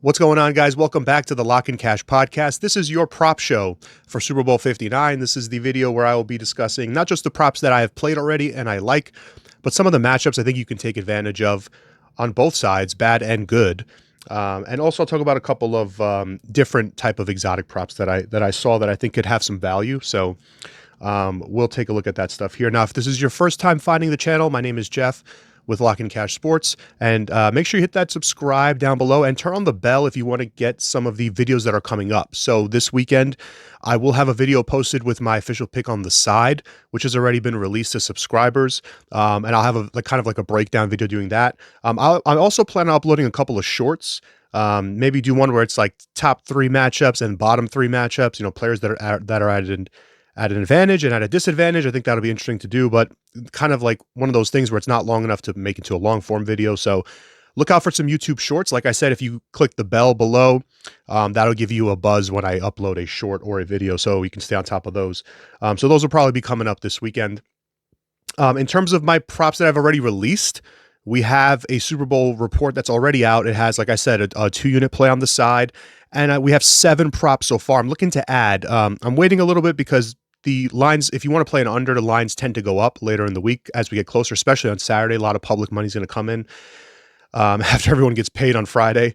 What's going on, guys? Welcome back to the Lock and Cash podcast. This is your prop show for Super Bowl 59. This is the video where I will be discussing not just the props that I have played already and I like, but some of the matchups I think you can take advantage of on both sides, bad and good. And also I'll talk about a couple of different type of exotic props that I saw that I think could have some value. So we'll take a look at that stuff here. Now, if this is your first time finding the channel, my name is Jeff with Lock and Cash Sports, and make sure you hit that subscribe down below and turn on the bell if you want to get some of the videos that are coming up. So this weekend, I will have a video posted with my official pick on the side, which has already been released to subscribers, and I'll have a kind of like a breakdown video doing that. I also plan on uploading a couple of shorts. Maybe do one where it's like top 3 matchups and bottom 3 matchups. You know, players that are at an advantage and at a disadvantage. I think that'll be interesting to do, but kind of like one of those things where it's not long enough to make into a long form video. So look out for some YouTube shorts. Like I said, if you click the bell below, that'll give you a buzz when I upload a short or a video, so you can stay on top of those. So those will probably be coming up this weekend. In terms of my props that I've already released, we have a Super Bowl report that's already out. It has, like I said, a 2-unit play on the side, and we have 7 props so far. I'm looking to add. I'm waiting a little bit because the lines, if you want to play an under, the lines tend to go up later in the week as we get closer, especially on Saturday. A lot of public money is going to come in after everyone gets paid on Friday.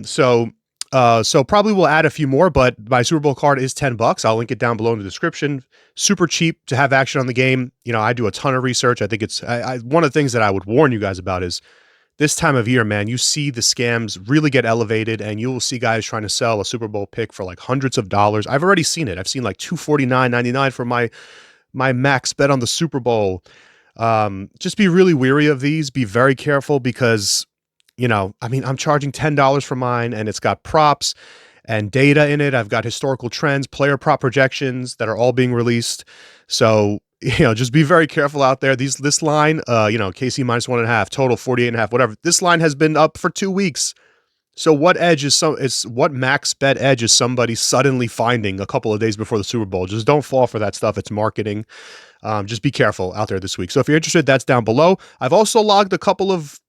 So probably we'll add a few more, but my Super Bowl card is $10. I'll link it down below in the description. Super cheap to have action on the game. You know, I do a ton of research. I think it's one of the things that I would warn you guys about is this time of year, man, you see the scams really get elevated, and you will see guys trying to sell a Super Bowl pick for like hundreds of dollars. I've already seen it. I've seen like $249.99 for my max bet on the Super Bowl. Just be really wary of these. Be very careful because, you know, I mean, I'm charging $10 for mine, and it's got props and data in it. I've got historical trends, player prop projections that are all being released. So, you know, just be very careful out there. This line, you know, KC -1.5, total 48.5, whatever. This line has been up for 2 weeks. So what max bet edge is somebody suddenly finding a couple of days before the Super Bowl? Just don't fall for that stuff. It's marketing. Just be careful out there this week. So if you're interested, that's down below. I've also logged a couple of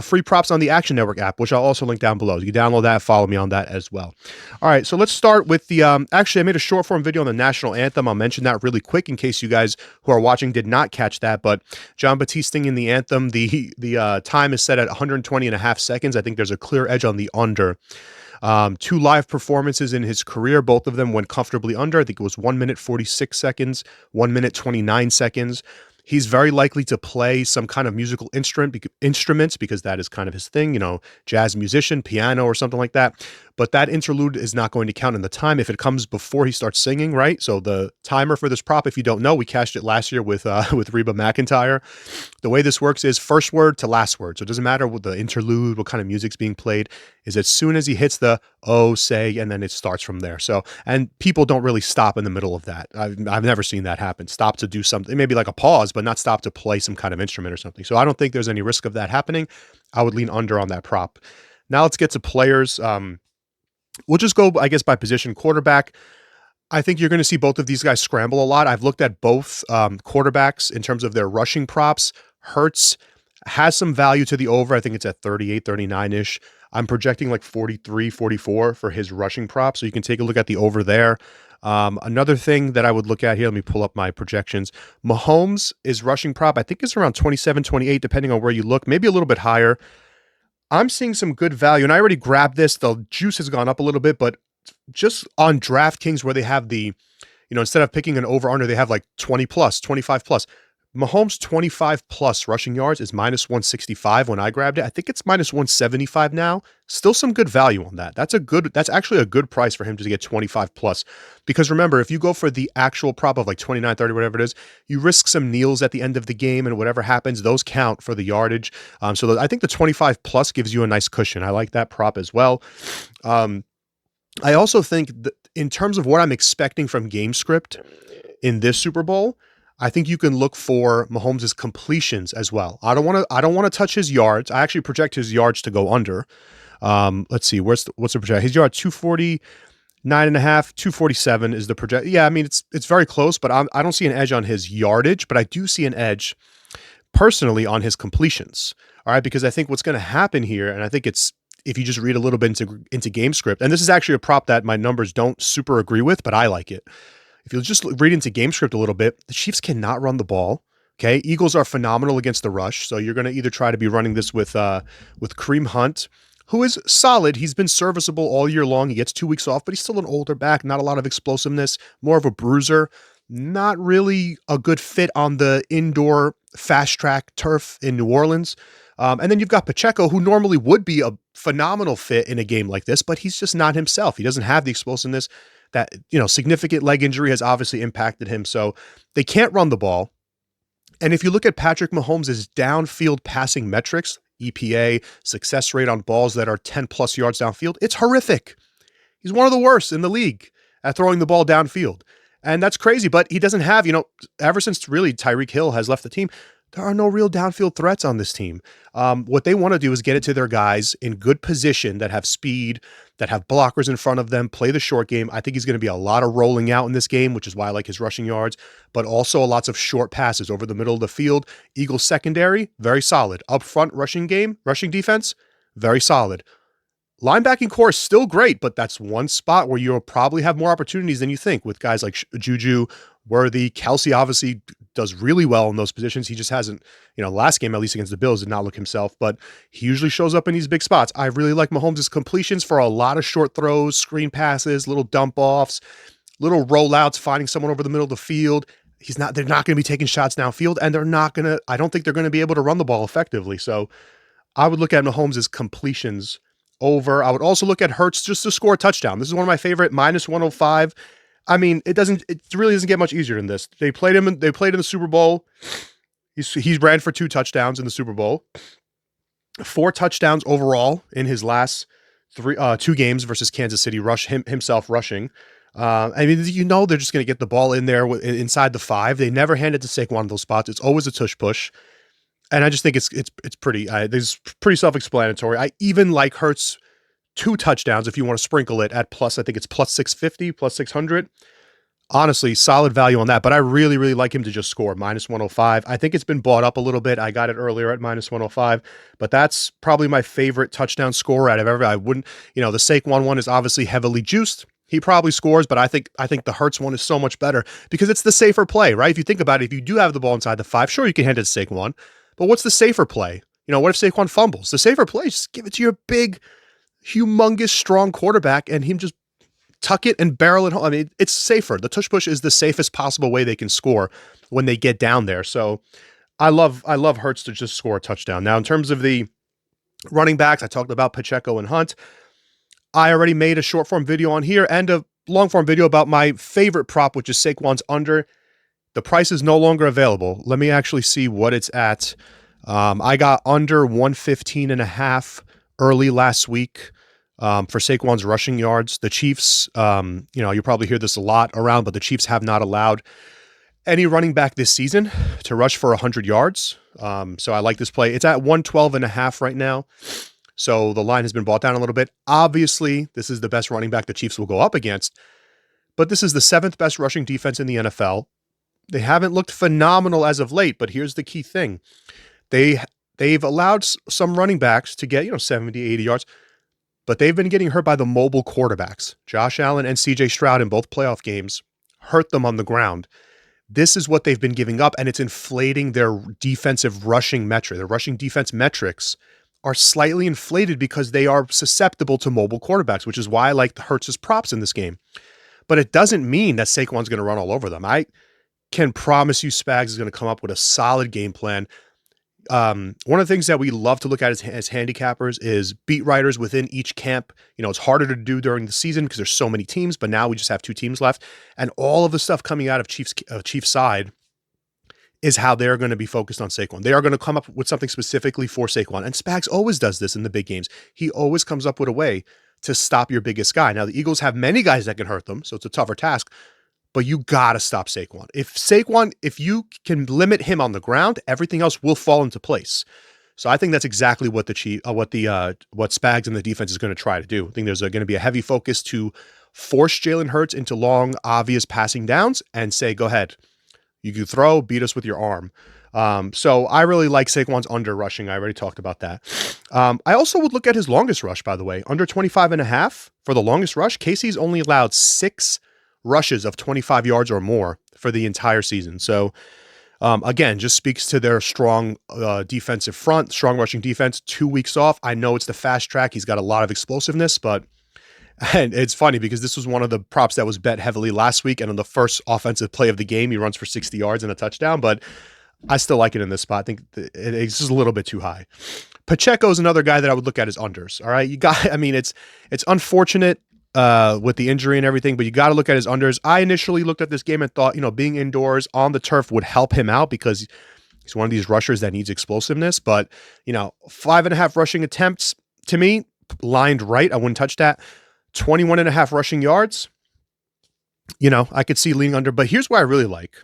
free props on the Action Network app, which I'll also link down below. You can download that, follow me on that as well. All right, so let's start with the, actually I made a short form video on the national anthem. I'll mention that really quick in case you guys who are watching did not catch that, but John Batiste singing the anthem, the time is set at 120.5 seconds. I think there's a clear edge on the under. 2 live performances in his career, both of them went comfortably under. I think it was 1 minute 46 seconds, 1 minute 29 seconds. He's very likely to play some kind of musical instruments because that is kind of his thing, you know, jazz musician, piano or something like that. But that interlude is not going to count in the time if it comes before he starts singing, right? So the timer for this prop, if you don't know, we cashed it last year with Reba McEntire. The way this works is first word to last word. So it doesn't matter what the interlude, what kind of music's being played, is as soon as he hits the oh, say, and then it starts from there. So, and people don't really stop in the middle of that. I've never seen that happen. Stop to do something, maybe like a pause, but not stop to play some kind of instrument or something. So I don't think there's any risk of that happening. I would lean under on that prop. Now let's get to players. We'll just go, I guess, by position. Quarterback, I think you're going to see both of these guys scramble a lot. I've looked at both quarterbacks in terms of their rushing props. Hurts has some value to the over. I think it's at 38, 39-ish. I'm projecting like 43, 44 for his rushing prop. So you can take a look at the over there. Another thing that I would look at here, let me pull up my projections. Mahomes is rushing prop. I think it's around 27, 28, depending on where you look, maybe a little bit higher. I'm seeing some good value, and I already grabbed this. The juice has gone up a little bit, but just on DraftKings where they have the, you know, instead of picking an over-under, they have like 20 plus, 25 plus. Mahomes 25 plus rushing yards is -165 when I grabbed it. I think it's -175 now. Still some good value on that. That's actually a good price for him to get 25 plus. Because remember, if you go for the actual prop of like 29, 30, whatever it is, you risk some kneels at the end of the game, and whatever happens, those count for the yardage. So I think the 25 plus gives you a nice cushion. I like that prop as well. I also think that in terms of what I'm expecting from game script in this Super Bowl, I think you can look for Mahomes' completions as well. I don't want to touch his yards. I actually project his yards to go under. Let's see, what's the project? His yard 249.5, 247 is the project. Yeah, I mean it's very close, but I don't see an edge on his yardage, but I do see an edge personally on his completions. All right, because I think what's going to happen here, and I think it's if you just read a little bit into game script, and this is actually a prop that my numbers don't super agree with, but I like it. If you just read into game script a little bit, the Chiefs cannot run the ball. Okay, Eagles are phenomenal against the rush, so you're going to either try to be running this with Kareem Hunt, who is solid. He's been serviceable all year long. He gets 2 weeks off, but he's still an older back, not a lot of explosiveness, more of a bruiser. Not really a good fit on the indoor fast track turf in New Orleans. And then you've got Pacheco, who normally would be a phenomenal fit in a game like this, but he's just not himself. He doesn't have the explosiveness. That, significant leg injury has obviously impacted him. So they can't run the ball. And if you look at Patrick Mahomes' downfield passing metrics, EPA, success rate on balls that are 10 plus yards downfield, it's horrific. He's one of the worst in the league at throwing the ball downfield. And that's crazy, but he doesn't have, ever since really Tyreek Hill has left the team, there are no real downfield threats on this team. What they want to do is get it to their guys in good position that have speed, that have blockers in front of them, play the short game. I think he's going to be a lot of rolling out in this game, which is why I like his rushing yards, but also lots of short passes over the middle of the field. Eagles secondary, very solid. Up front, rushing defense, very solid. Linebacking core is still great, but that's one spot where you'll probably have more opportunities than you think with guys like Juju, Worthy. Kelsey obviously does really well in those positions. He just hasn't, last game, at least against the Bills, did not look himself, but he usually shows up in these big spots. I really like Mahomes' completions for a lot of short throws, screen passes, little dump offs, little rollouts, finding someone over the middle of the field. They're not going to be taking shots downfield, and I don't think they're going to be able to run the ball effectively. So I would look at Mahomes' completions over. I would also look at Hurts just to score a touchdown. This is one of my favorite, -105. I mean, it really doesn't get much easier than this. They played in the Super Bowl. He's ran for 2 touchdowns in the Super Bowl. 4 touchdowns overall in his last 2 games versus Kansas City, himself rushing. I mean, they're just going to get the ball in there inside the 5. They never hand it to Saquon in those spots. It's always a tush push. And I just think it's pretty self-explanatory. I even like Hurts 2 touchdowns if you want to sprinkle it at plus, I think it's plus 650, plus 600. Honestly, solid value on that. But I really, really like him to just score -105. I think it's been bought up a little bit. I got it earlier at -105, but that's probably my favorite touchdown scorer out of ever. I wouldn't, the Saquon one is obviously heavily juiced. He probably scores, but I think the Hurts one is so much better because it's the safer play, right? If you think about it, if you do have the ball inside the 5, sure, you can hand it to Saquon. But what's the safer play? What if Saquon fumbles? The safer play is just give it to your big, humongous, strong quarterback and him just tuck it and barrel it home. I mean, it's safer. The tush push is the safest possible way they can score when they get down there. So I love Hurts to just score a touchdown. Now, in terms of the running backs, I talked about Pacheco and Hunt. I already made a short form video on here and a long form video about my favorite prop, which is Saquon's under. The price is no longer available. Let me actually see what it's at. I got under 115.5 early last week for Saquon's rushing yards. The Chiefs, you probably hear this a lot around, but the Chiefs have not allowed any running back this season to rush for 100 yards. So I like this play. It's at 112.5 right now. So the line has been brought down a little bit. Obviously, this is the best running back the Chiefs will go up against, but this is the 7th best rushing defense in the NFL. They haven't looked phenomenal as of late, but here's the key thing. They've allowed some running backs to get, 70, 80 yards, but they've been getting hurt by the mobile quarterbacks. Josh Allen and CJ Stroud in both playoff games hurt them on the ground. This is what they've been giving up, and it's inflating their defensive rushing metric. Their rushing defense metrics are slightly inflated because they are susceptible to mobile quarterbacks, which is why I like the Hurts' props in this game. But it doesn't mean that Saquon's going to run all over them. I can promise you Spags is going to come up with a solid game plan. One of the things that we love to look at as handicappers is beat writers within each camp. It's harder to do during the season because there's so many teams, but now we just have 2 teams left. And all of the stuff coming out of Chiefs side is how they're going to be focused on Saquon. They are going to come up with something specifically for Saquon. And Spags always does this in the big games. He always comes up with a way to stop your biggest guy. Now, the Eagles have many guys that can hurt them, so it's a tougher task. But you got to stop Saquon. If you can limit him on the ground, everything else will fall into place. So I think that's exactly what what Spags and the defense is going to try to do. I think there's going to be a heavy focus to force Jalen Hurts into long, obvious passing downs and say, go ahead. You can throw, beat us with your arm. So I really like Saquon's under rushing. I already talked about that. I also would look at his longest rush, by the way, under 25.5 for the longest rush. Casey's only allowed 6 rushes of 25 yards or more for the entire season. So again, just speaks to their strong defensive front, strong rushing defense. 2 weeks off. I know it's the fast track. He's got a lot of explosiveness, but and it's funny because this was one of the props that was bet heavily last week. And on the first offensive play of the game, he runs for 60 yards and a touchdown. But I still like it in this spot. I think it's just a little bit too high. Pacheco is another guy that I would look at as unders. All right. I mean, it's unfortunate with the injury and everything, but you got to look at his unders. I initially looked at this game and thought, being indoors on the turf would help him out because he's one of these rushers that needs explosiveness. But, 5.5 rushing attempts to me, lined right. I wouldn't touch that. 21.5 rushing yards. I could see leaning under, but here's what I really like.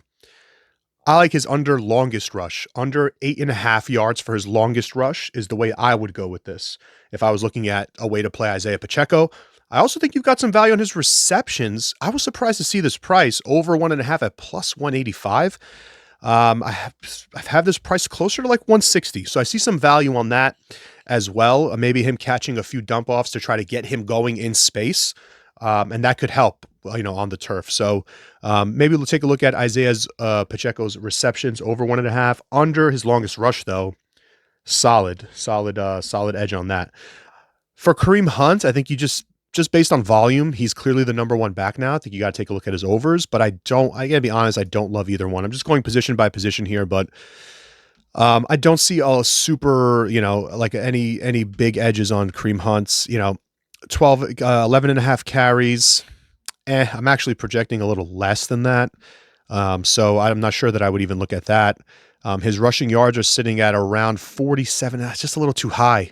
I like his under longest rush. Under 8.5 yards for his longest rush is the way I would go with this if I was looking at a way to play Isaiah Pacheco. I also think you've got some value on his receptions. I was surprised to see this price over 1.5 at plus 185. I've had this price closer to like 160. So I see some value on that as well. Maybe him catching a few dump offs to try to get him going in space. And that could help, on the turf. So maybe we'll take a look at Isaiah's Pacheco's receptions over 1.5. Under his longest rush, though, solid edge on that. For Kareem Hunt, I think you just based on volume, he's clearly the number one back now. I think you got to take a look at his overs, but I gotta be honest, I don't love either one. I'm just going position by position here, but I don't see a super, like any big edges on Kareem Hunt's, 11.5 carries. I'm actually projecting a little less than that. So I'm not sure that I would even look at that. His rushing yards are sitting at around 47. That's just a little too high,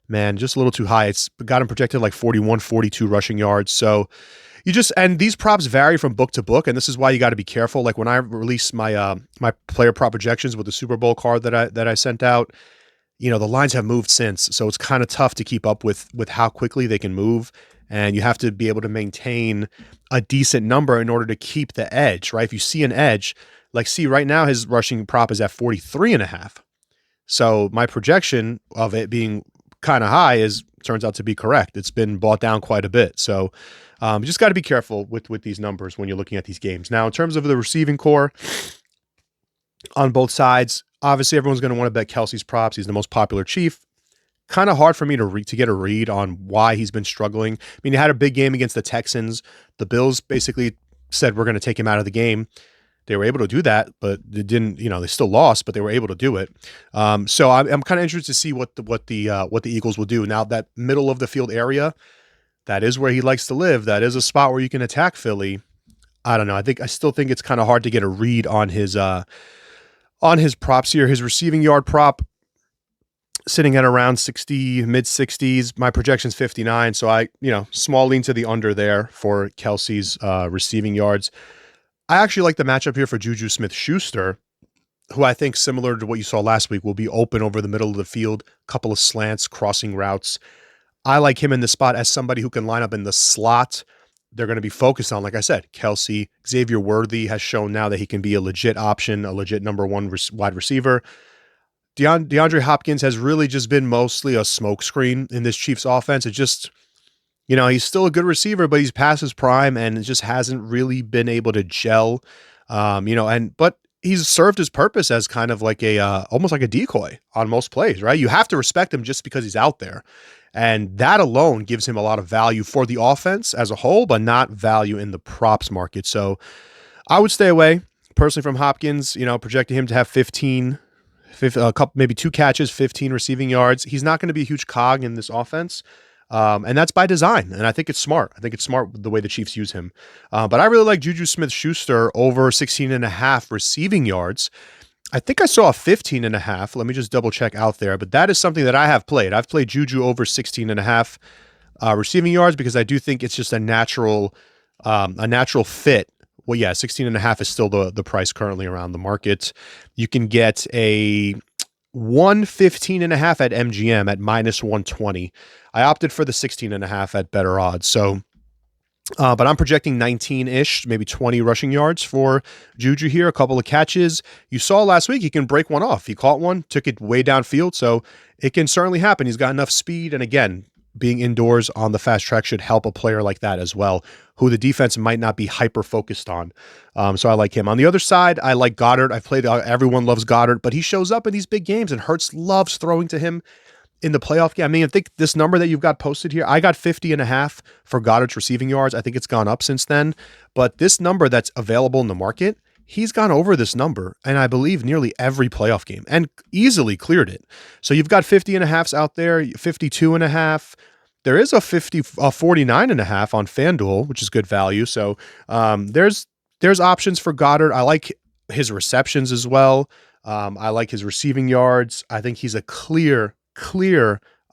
man. Just a little too high. It's got him projected like 41, 42 rushing yards. So and these props vary from book to book. And this is why you got to be careful. Like when I released my, my player prop projections with the Super Bowl card that I sent out, the lines have moved since. So it's kind of tough to keep up with how quickly they can move. And you have to be able to maintain a decent number in order to keep the edge, right? If you see an edge, like right now, his rushing prop is at 43.5. So my projection of it being kind of high turns out to be correct. It's been bought down quite a bit. So you just got to be careful with these numbers when you're looking at these games. Now, in terms of the receiving core on both sides, obviously everyone's going to want to bet Kelsey's props. He's the most popular Chief. Kind of hard for me to get a read on why he's been struggling. I mean, he had a big game against the Texans. The Bills basically said, we're going to take him out of the game. They were able to do that, but they didn't, they still lost, but they were able to do it. So I'm kind of interested to see what the Eagles will do. Now, that middle of the field area, that is where he likes to live. That is a spot where you can attack Philly. I don't know. I still think it's kind of hard to get a read on his props here. His receiving yard prop sitting at around 60, mid 60s. My projection's 59. So small lean to the under there for Kelsey's receiving yards. I actually like the matchup here for Juju Smith-Schuster, who I think, similar to what you saw last week, will be open over the middle of the field, couple of slants, crossing routes. I like him in this spot as somebody who can line up in the slot. They're going to be focused on, like I said, Kelsey. Xavier Worthy has shown now that he can be a legit option, a legit number one wide receiver. DeAndre Hopkins has really just been mostly a smokescreen in this Chiefs offense. It just, he's still a good receiver, but he's past his prime and it just hasn't really been able to gel. But he's served his purpose as kind of like almost like a decoy on most plays, right? You have to respect him just because he's out there. And that alone gives him a lot of value for the offense as a whole, but not value in the props market. So I would stay away personally from Hopkins, projecting him to have 15, a couple, maybe 2 catches, 15 receiving yards. He's not going to be a huge cog in this offense. And that's by design. And I think it's smart. I think it's smart the way the Chiefs use him. But I really like Juju Smith-Schuster over 16.5 receiving yards. I think I saw a 15.5. Let me just double check out there. But that is something that I have played. I've played Juju over 16.5 receiving yards because I do think it's just a natural fit. Well, yeah, 16.5 is still the price currently around the market. You can get a 115.5 at MGM at minus 120. I opted for the 16.5 at better odds. So But I'm projecting 19-ish, maybe 20 rushing yards for Juju here. A couple of catches. You saw last week he can break one off. He caught one, took it way downfield, so it can certainly happen. He's got enough speed, and again, being indoors on the fast track should help a player like that as well, who the defense might not be hyper-focused on. So I like him. On the other side, I like Goddard. I've played, everyone loves Goddard, but he shows up in these big games, and Hurts loves throwing to him in the playoff game. I mean, I think this number that you've got posted here, I got 50.5 for Goddard's receiving yards. I think it's gone up since then, but this number that's available in the market, he's gone over this number, and I believe nearly every playoff game and easily cleared it. So you've got 50.5s out there, 52.5. There is a 49.5 on FanDuel, which is good value. So there's options for Goddard. I like his receptions as well. I like his receiving yards. I think he's a clear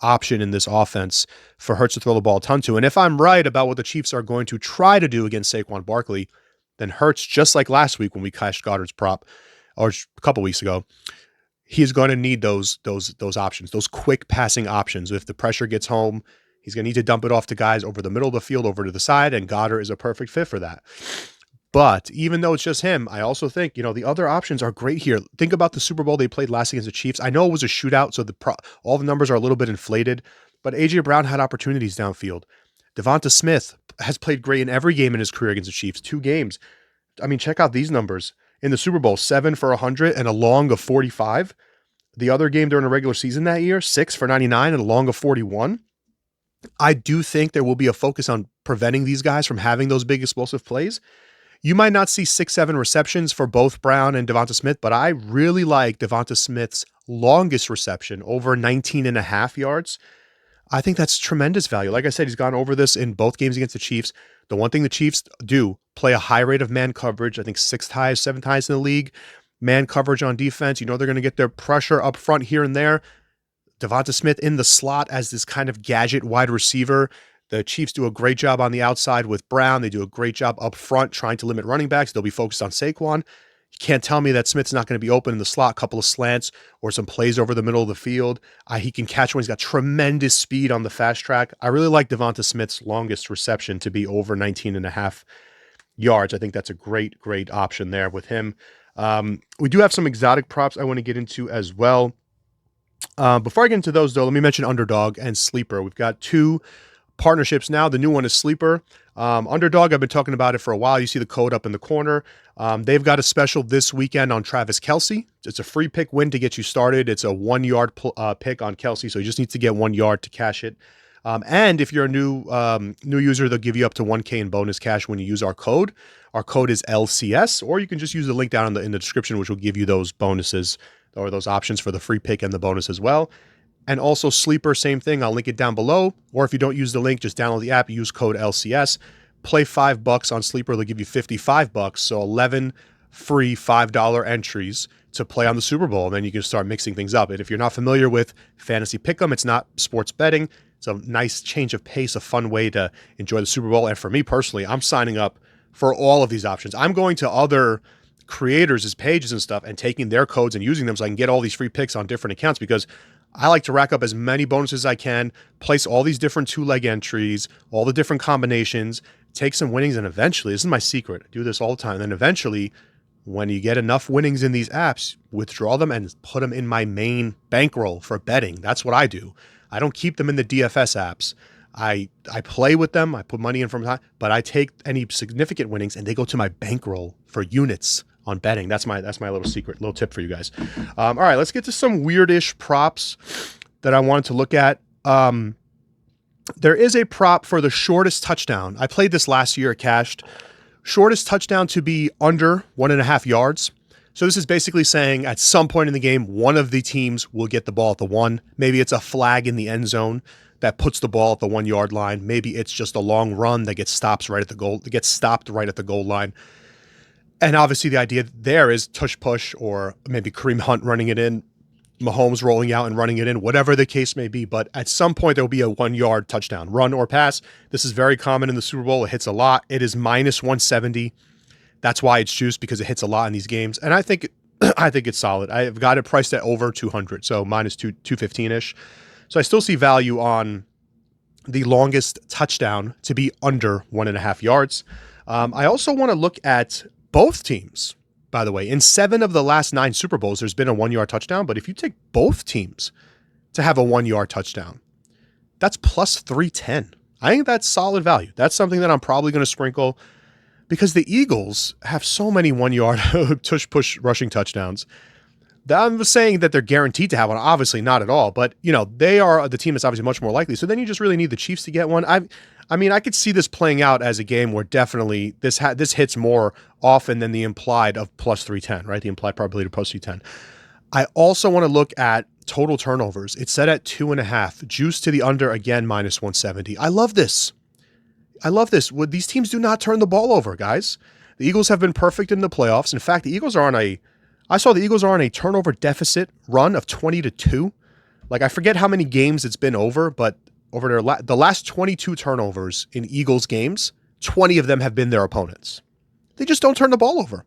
option in this offense for Hurts to throw the ball a ton to. And if I'm right about what the Chiefs are going to try to do against Saquon Barkley, then Hurts, just like last week when we cashed Goddard's prop, or a couple weeks ago, he's going to need those options, those quick passing options. If the pressure gets home, he's going to need to dump it off to guys over the middle of the field, over to the side, and Goddard is a perfect fit for that. But even though it's just him, I also think, the other options are great here. Think about the Super Bowl they played last against the Chiefs. I know it was a shootout, so all the numbers are a little bit inflated, but A.J. Brown had opportunities downfield. Devonta Smith has played great in every game in his career against the Chiefs. 2 games. I mean, check out these numbers. In the Super Bowl, 7 for 100 and a long of 45. The other game during the regular season that year, 6 for 99 and a long of 41. I do think there will be a focus on preventing these guys from having those big explosive plays. You might not see 6-7 receptions for both Brown and Devonta Smith, but I really like Devonta Smith's longest reception, over 19.5 yards. I think that's tremendous value. Like I said, he's gone over this in both games against the Chiefs. The one thing the Chiefs do, play a high rate of man coverage. I think 6th highest, 7th highest in the league. Man coverage on defense. They're going to get their pressure up front here and there. Devonta Smith in the slot as this kind of gadget wide receiver. The Chiefs do a great job on the outside with Brown. They do a great job up front trying to limit running backs. They'll be focused on Saquon. You can't tell me that Smith's not going to be open in the slot, a couple of slants or some plays over the middle of the field. He can catch one. He's got tremendous speed on the fast track. I really like Devonta Smith's longest reception to be over 19.5 yards. I think that's a great option there with him. We do have some exotic props I want to get into as well. Before I get into those, though, let me mention UnderDog and Sleeper. We've got 2 partnerships now. The new one is Sleeper. UnderDog, I've been talking about it for a while. You see the code up in the corner. They've got a special this weekend on Travis Kelce. It's a free pick win to get you started. It's a 1-yard pick on Kelce, so you just need to get 1 yard to cash it. And if you're a new user, they'll give you up to 1K in bonus cash when you use our code. Our code is LCS, or you can just use the link down in the description, which will give you those bonuses or those options for the free pick and the bonus as well. And also Sleeper, same thing. I'll link it down below. Or if you don't use the link, just download the app, use code LCS. Play $5 on Sleeper. They'll give you $55. So 11 free $5 entries to play on the Super Bowl. And then you can start mixing things up. And if you're not familiar with Fantasy Pick'em, it's not sports betting. It's a nice change of pace, a fun way to enjoy the Super Bowl. And for me personally, I'm signing up for all of these options. I'm going to other creators' pages and stuff and taking their codes and using them so I can get all these free picks on different accounts, because I like to rack up as many bonuses as I can, place all these different 2-leg entries, all the different combinations, take some winnings, and eventually, this is my secret, I do this all the time, then eventually, when you get enough winnings in these apps, withdraw them and put them in my main bankroll for betting. That's what I do. I don't keep them in the DFS apps. I play with them, I put money in from time, but I take any significant winnings and they go to my bankroll for units on betting. That's my little secret, little tip for you guys. All right, let's get to some weirdish props that I wanted to look at. There is a prop for the shortest touchdown. I played this last year, cashed. Shortest touchdown to be under 1.5 yards. So this is basically saying at some point in the game, one of the teams will get the ball at the 1. Maybe it's a flag in the end zone that puts the ball at the 1 yard line. Maybe it's just a long run that gets stopped right at the goal line. And obviously the idea there is tush push, or maybe Kareem Hunt running it in, Mahomes rolling out and running it in, whatever the case may be. But at some point there will be a 1 yard touchdown, run or pass. This is very common in the Super Bowl. It hits a lot. It is minus 170. That's why it's juiced, because it hits a lot in these games. And I think it's solid. I've got it priced at over 200, so minus 215-ish. So I still see value on the longest touchdown to be under 1.5 yards. I also want to look at both teams, by the way. In 7 of the last 9 Super Bowls, there's been a 1-yard touchdown. But if you take both teams to have a 1-yard touchdown, that's plus 310. I think that's solid value. That's something that I'm probably going to sprinkle because the Eagles have so many 1-yard tush-push rushing touchdowns. I'm saying that they're guaranteed to have one. Obviously not at all, but they are the team that's obviously much more likely. So then you just really need the Chiefs to get one. I mean, I could see this playing out as a game where definitely this hits more often than the implied of plus 310, right? The implied probability of plus 310. I also want to look at total turnovers. It's set at 2.5. Juice to the under again, minus 170. I love this. These teams do not turn the ball over, guys. The Eagles have been perfect in the playoffs. In fact, I saw the Eagles are on a turnover deficit run of 20-2. Like, I forget how many games it's been over, but over the last 22 turnovers in Eagles games, 20 of them have been their opponents. They just don't turn the ball over.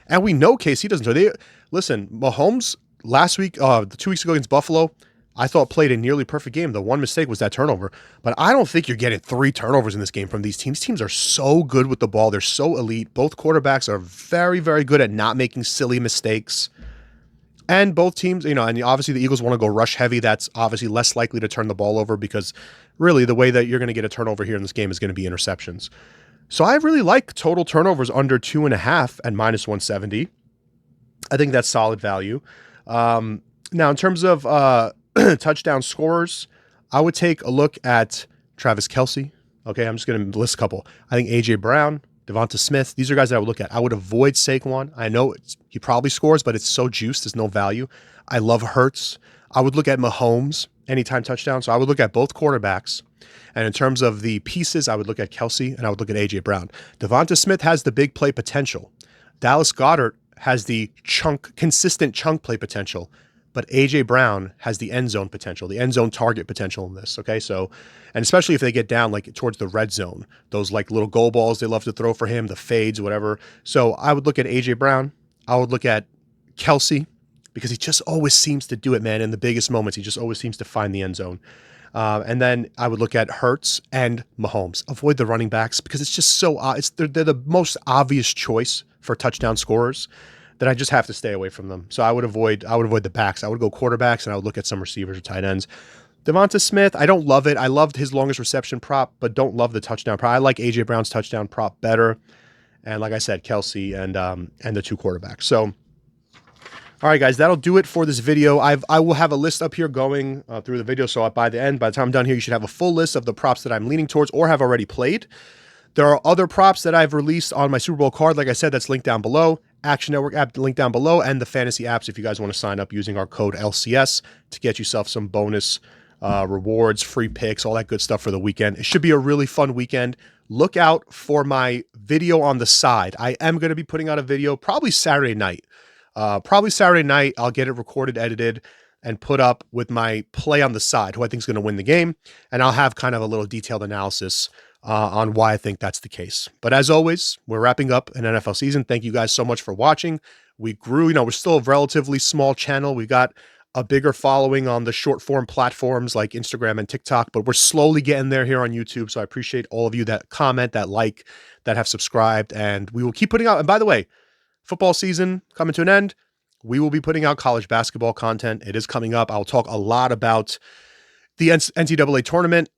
And we know KC doesn't. Listen, Mahomes last week, 2 weeks ago against Buffalo, I thought played a nearly perfect game. The one mistake was that turnover. But I don't think you're getting 3 turnovers in this game from these teams. Teams are so good with the ball. They're so elite. Both quarterbacks are very, very good at not making silly mistakes. And both teams, and obviously the Eagles want to go rush heavy. That's obviously less likely to turn the ball over because really the way that you're going to get a turnover here in this game is going to be interceptions. So I really like total turnovers under 2.5 and minus 170. I think that's solid value. Now, in terms of touchdown scorers, I would take a look at Travis Kelce. Okay, I'm just going to list a couple. I think A.J. Brown, Devonta Smith, these are guys that I would look at. I would avoid Saquon. I know he probably scores, but it's so juiced. There's no value. I love Hurts. I would look at Mahomes, anytime touchdown. So I would look at both quarterbacks. And in terms of the pieces, I would look at Kelce and I would look at A.J. Brown. Devonta Smith has the big play potential. Dallas Goedert has the consistent chunk play potential. But A.J. Brown has the end zone potential, the end zone target potential in this, okay? So, and especially if they get down like towards the red zone, those like little goal balls they love to throw for him, the fades, whatever. So I would look at A.J. Brown. I would look at Kelce because he just always seems to do it, man. In the biggest moments, he just always seems to find the end zone. And then I would look at Hurts and Mahomes. Avoid the running backs because it's just so, they're the most obvious choice for touchdown scorers that I just have to stay away from them. So I would avoid the backs. I would go quarterbacks and I would look at some receivers or tight ends. Devonta Smith, I don't love it. I loved his longest reception prop, but don't love the touchdown prop. I like A.J. Brown's touchdown prop better. And like I said, Kelce and the 2 quarterbacks. So, all right, guys, that'll do it for this video. I will have a list up here going through the video. So by the time I'm done here, you should have a full list of the props that I'm leaning towards or have already played. There are other props that I've released on my Super Bowl card. Like I said, that's linked down below. Action Network app linked down below, and the fantasy apps if you guys want to sign up using our code LCS to get yourself some bonus rewards, free picks, all that good stuff for the weekend. It should be a really fun weekend. Look out for my video on the side. I am going to be putting out a video probably Saturday night. I'll get it recorded, edited, and put up with my play on the side, who I think is going to win the game. And I'll have kind of a little detailed analysis on why I think that's the case. But as always, we're wrapping up an NFL season. Thank you guys so much for watching. We grew, we're still a relatively small channel. We got a bigger following on the short form platforms like Instagram and TikTok, but we're slowly getting there here on YouTube. So I appreciate all of you that comment, that like, that have subscribed, and we will keep putting out. And by the way, football season coming to an end. We will be putting out college basketball content. It is coming up. I'll talk a lot about the NCAA tournament.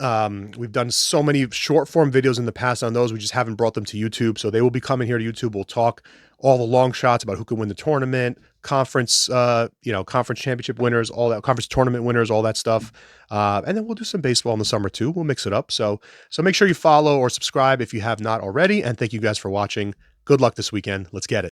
We've done so many short form videos in the past on those. We just haven't brought them to YouTube. So they will be coming here to YouTube. We'll talk all the long shots about who can win the tournament, conference, conference championship winners, all that, conference tournament winners, all that stuff. And then we'll do some baseball in the summer too. We'll mix it up. So make sure you follow or subscribe if you have not already. And thank you guys for watching. Good luck this weekend. Let's get it.